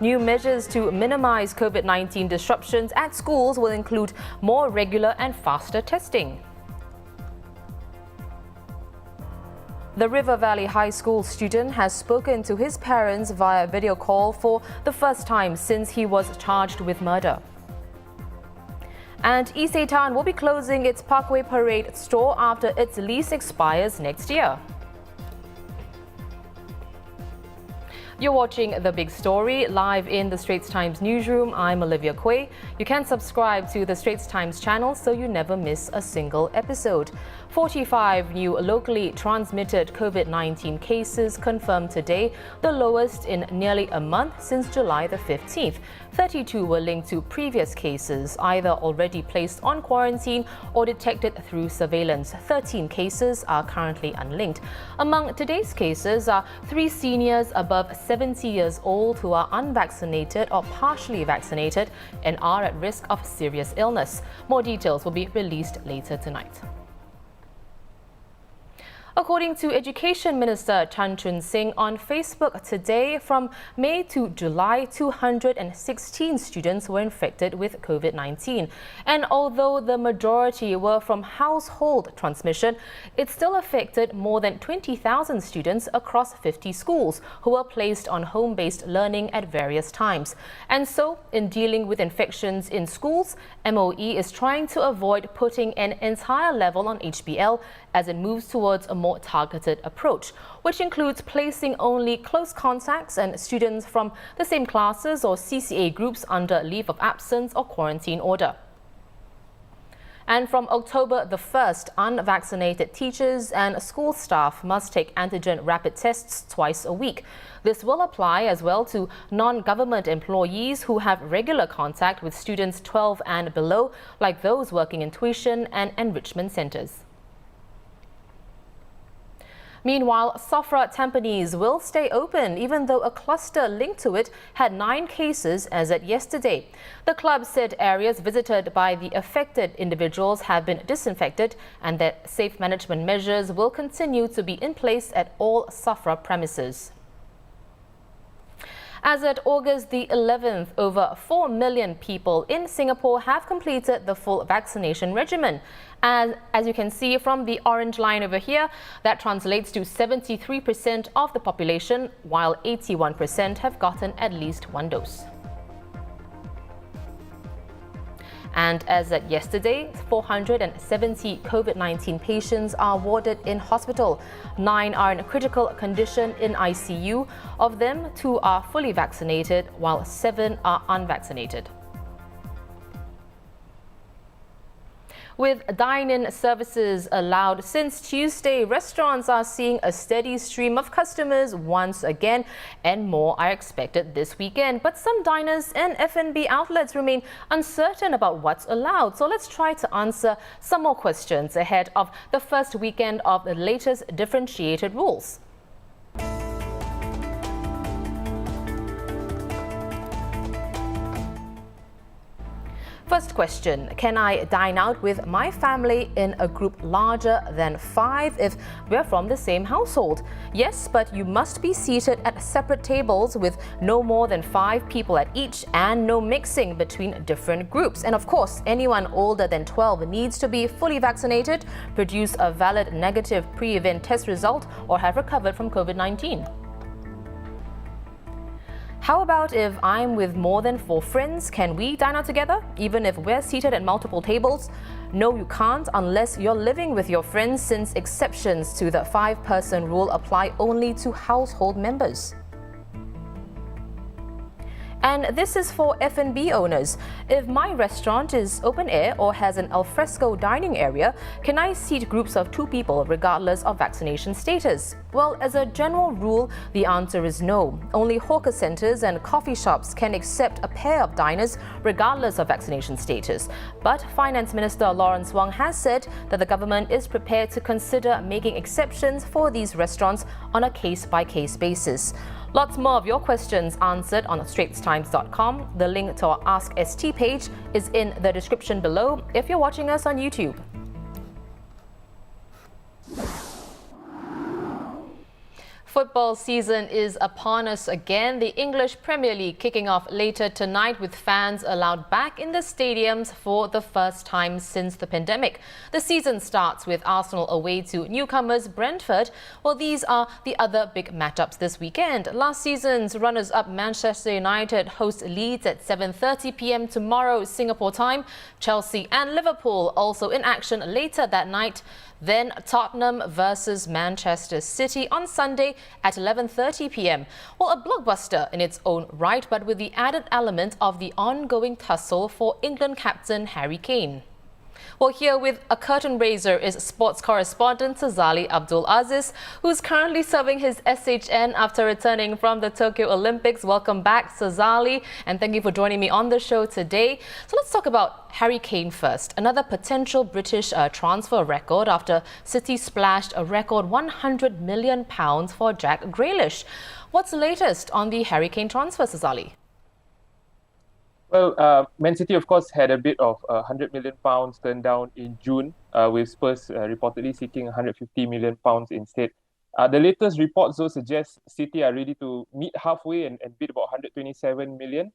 New measures to minimize COVID-19 disruptions at schools will include more regular and faster testing. The River Valley High School student has spoken to his parents via video call for the first time since he was charged with murder. And Isetan will be closing its Parkway Parade store after its lease expires next year. You're watching The Big Story live in the Straits Times newsroom. I'm Olivia Quay. You can subscribe to the Straits Times channel so you never miss a single episode. 45 new locally transmitted COVID-19 cases confirmed today, the lowest in nearly a month since July the 15th. 32 were linked to previous cases, either already placed on quarantine or detected through surveillance. 13 cases are currently unlinked. Among today's cases are 3 seniors above 70 years old who are unvaccinated or partially vaccinated and are at risk of serious illness. More details will be released later tonight. According to Education Minister Chan Chun Sing on Facebook today, from May to July, 216 students were infected with COVID-19. And although the majority were from household transmission, it still affected more than 20,000 students across 50 schools who were placed on home-based learning at various times. And so, in dealing with infections in schools, MOE is trying to avoid putting an entire level on HBL as it moves towards a more targeted approach, which includes placing only close contacts and students from the same classes or CCA groups under leave of absence or quarantine order. And from October the 1st, unvaccinated teachers and school staff must take antigen rapid tests twice a week. This will apply as well to non-government employees who have regular contact with students 12 and below, like those working in tuition and enrichment centres. Meanwhile, SAFRA Tampines will stay open even though a cluster linked to it had 9 cases as at yesterday. The club said areas visited by the affected individuals have been disinfected and that safe management measures will continue to be in place at all SAFRA premises. As at August the 11th, over 4 million people in Singapore have completed the full vaccination regimen. And as you can see from the orange line over here, that translates to 73% of the population, while 81% have gotten at least 1 dose. And as at yesterday, 470 COVID-19 patients are warded in hospital. 9 are in critical condition in ICU. Of them, 2 are fully vaccinated, while 7 are unvaccinated. With dine-in services allowed since Tuesday, restaurants are seeing a steady stream of customers once again, and more are expected this weekend. But some diners and F&B outlets remain uncertain about what's allowed. So let's try to answer some more questions ahead of the first weekend of the latest differentiated rules. First question, can I dine out with my family in a group larger than 5 if we're from the same household? Yes, but you must be seated at separate tables with no more than 5 people at each and no mixing between different groups. And of course, anyone older than 12 needs to be fully vaccinated, produce a valid negative pre-event test result, or have recovered from COVID-19. How about if I'm with more than 4 friends? Can we dine out together, even if we're seated at multiple tables? No, you can't unless you're living with your friends, since exceptions to the 5-person rule apply only to household members. And this is for F&B owners. If my restaurant is open air or has an alfresco dining area, can I seat groups of 2 people regardless of vaccination status? Well, as a general rule, the answer is no. Only hawker centres and coffee shops can accept a pair of diners regardless of vaccination status. But Finance Minister Lawrence Wong has said that the government is prepared to consider making exceptions for these restaurants on a case-by-case basis. Lots more of your questions answered on straitstimes.com. The link to our ASKST page is in the description below if you're watching us on YouTube. Football season is upon us again. The English Premier League kicking off later tonight with fans allowed back in the stadiums for the first time since the pandemic. The season starts with Arsenal away to newcomers Brentford. Well, these are the other big matchups this weekend. Last season's runners-up Manchester United host Leeds at 7:30 p.m. tomorrow Singapore time. Chelsea and Liverpool also in action later that night. Then Tottenham versus Manchester City on Sunday at 11:30 p.m. Well, a blockbuster in its own right, but with the added element of the ongoing tussle for England captain Harry Kane. Well, here with a curtain raiser is sports correspondent Sazali Abdul Aziz, who's currently serving his SHN after returning from the Tokyo Olympics. Welcome back, Sazali, and thank you for joining me on the show today. So let's talk about Harry Kane first. Another potential British transfer record after City splashed a record £100 million for Jack Grealish. What's the latest on the Harry Kane transfer, Sazali? Well, Man City, of course, had a bid of £100 million turned down in June, with Spurs reportedly seeking £150 million instead. The latest reports, though, suggest City are ready to meet halfway and bid about £127 million.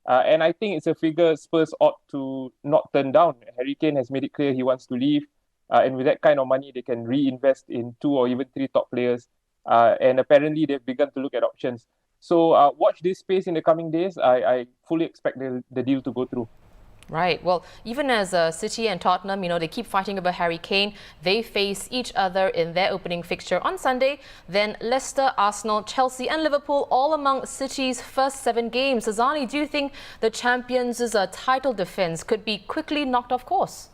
And I think it's a figure Spurs ought to not turn down. Harry Kane has made it clear he wants to leave. And with that kind of money, they can reinvest in 2 or even 3 top players. And apparently, they've begun to look at options. So watch this space in the coming days. I fully expect the deal to go through. Right. Well, even as City and Tottenham, they keep fighting over Harry Kane. They face each other in their opening fixture on Sunday. Then Leicester, Arsenal, Chelsea and Liverpool all among City's first 7 games. Azani, do you think the champions' title defence could be quickly knocked off course?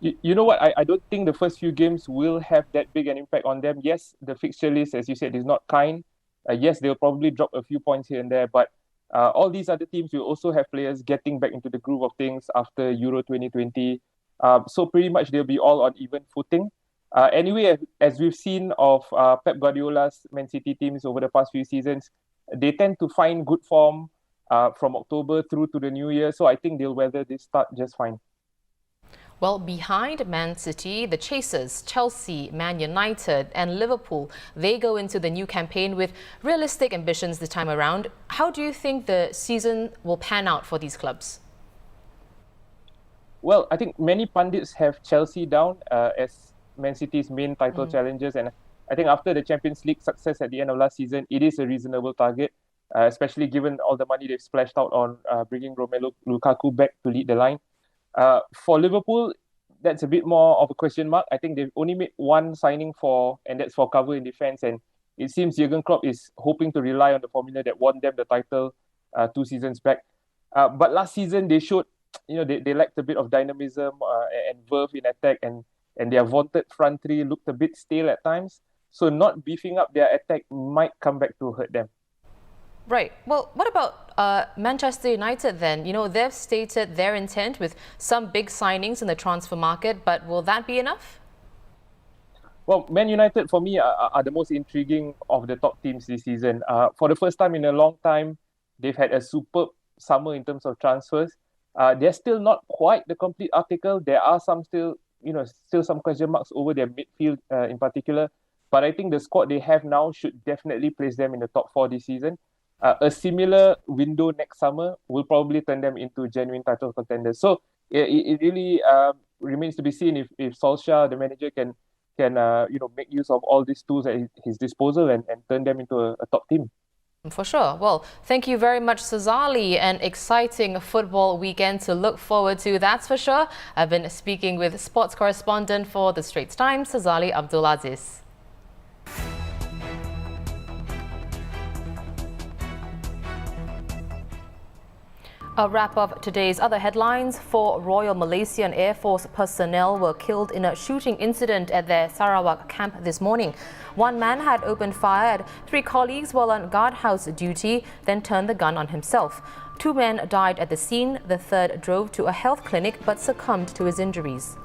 You know what? I don't think the first few games will have that big an impact on them. Yes, the fixture list, as you said, is not kind. Yes, they'll probably drop a few points here and there, but all these other teams will also have players getting back into the groove of things after Euro 2020. So pretty much they'll be all on even footing. Anyway, as we've seen of Pep Guardiola's Man City teams over the past few seasons, they tend to find good form from October through to the new year. So I think they'll weather this start just fine. Well, behind Man City, the chasers, Chelsea, Man United and Liverpool, they go into the new campaign with realistic ambitions this time around. How do you think the season will pan out for these clubs? Well, I think many pundits have Chelsea down as Man City's main title challengers. And I think after the Champions League success at the end of last season, it is a reasonable target, especially given all the money they've splashed out on bringing Romelu Lukaku back to lead the line. For Liverpool, that's a bit more of a question mark. I think they've only made one signing and that's for cover in defence. And it seems Jurgen Klopp is hoping to rely on the formula that won them the title 2 seasons back. But last season, they showed, they lacked a bit of dynamism and verve in attack, and their vaunted front three looked a bit stale at times. So not beefing up their attack might come back to hurt them. Right. Well, what about Manchester United then? They've stated their intent with some big signings in the transfer market, but will that be enough? Well, Man United, for me, are the most intriguing of the top teams this season. For the first time in a long time, they've had a superb summer in terms of transfers. They're still not quite the complete article. There are still some question marks over their midfield in particular. But I think the squad they have now should definitely place them in the top 4 this season. A similar window next summer will probably turn them into genuine title contenders. So it really remains to be seen if Solskjaer, the manager, can make use of all these tools at his disposal and turn them into a top team. For sure. Well, thank you very much, Sazali. An exciting football weekend to look forward to, that's for sure. I've been speaking with sports correspondent for the Straits Times, Sazali Abdul Aziz. A wrap of today's other headlines. 4 Royal Malaysian Air Force personnel were killed in a shooting incident at their Sarawak camp this morning. 1 man had opened fire at 3 colleagues while on guardhouse duty, then turned the gun on himself. 2 men died at the scene. The 3rd drove to a health clinic but succumbed to his injuries.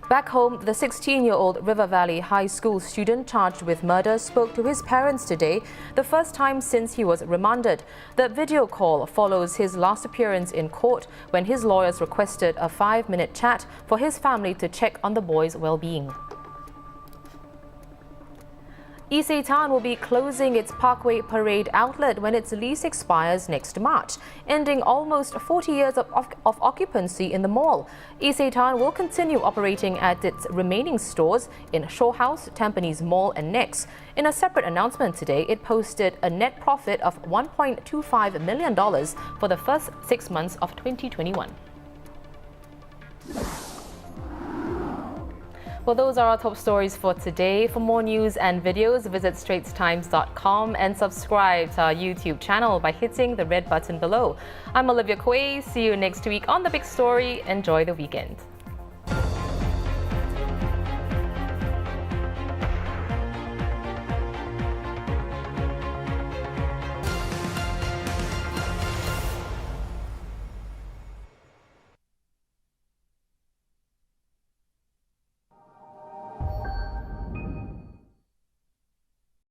Back home, the 16-year-old River Valley High School student charged with murder spoke to his parents today, the first time since he was remanded. The video call follows his last appearance in court when his lawyers requested a 5-minute chat for his family to check on the boy's well-being. Town will be closing its Parkway Parade outlet when its lease expires next March, ending almost 40 years of occupancy in the mall. Town will continue operating at its remaining stores in Shaw House, Tampines Mall and Next. In a separate announcement today, it posted a net profit of $1.25 million for the first 6 months of 2021. Well, those are our top stories for today. For more news and videos, visit straitstimes.com and subscribe to our YouTube channel by hitting the red button below. I'm Olivia Quay. See you next week on The Big Story. Enjoy the weekend.